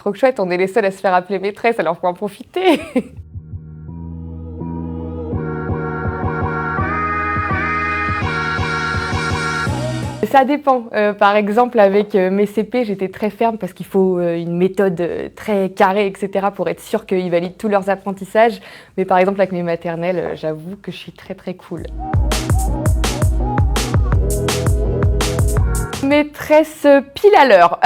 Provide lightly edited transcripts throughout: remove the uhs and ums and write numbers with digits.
trop chouette, on est les seuls à se faire appeler maîtresse, alors faut en profiter. Ça dépend. Par exemple, avec mes CP, j'étais très ferme parce qu'il faut une méthode très carrée, etc. pour être sûr qu'ils valident tous leurs apprentissages. Mais par exemple, avec mes maternelles, j'avoue que je suis très très cool. Maîtresse pile à l'heure.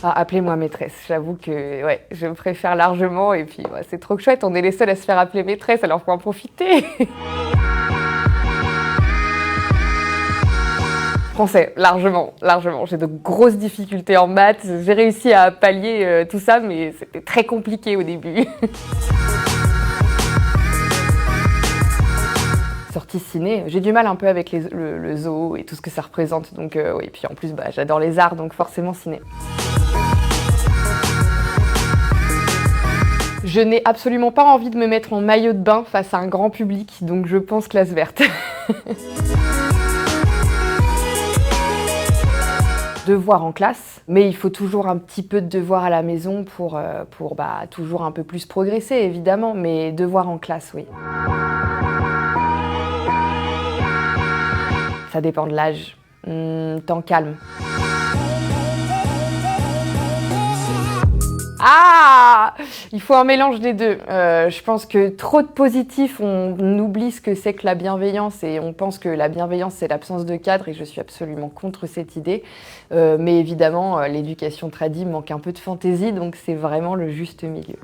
Ah, appelez-moi maîtresse, j'avoue que ouais, je préfère largement et puis ouais, c'est trop chouette, on est les seuls à se faire appeler maîtresse, alors faut en profiter. Français, largement. J'ai de grosses difficultés en maths, j'ai réussi à pallier tout ça, mais c'était très compliqué au début. Sortie ciné, j'ai du mal un peu avec le zoo et tout ce que ça représente, donc oui, puis en plus j'adore les arts, donc forcément ciné. Je n'ai absolument pas envie de me mettre en maillot de bain face à un grand public, donc je pense classe verte. Devoir en classe, mais il faut toujours un petit peu de devoir à la maison pour toujours un peu plus progresser, évidemment, mais devoir en classe, oui. Ça dépend de l'âge. Temps calme. Ah! Il faut un mélange des deux. Je pense que trop de positif, on oublie ce que c'est que la bienveillance et on pense que la bienveillance c'est l'absence de cadre et je suis absolument contre cette idée. Mais évidemment, l'éducation tradie manque un peu de fantaisie, donc c'est vraiment le juste milieu.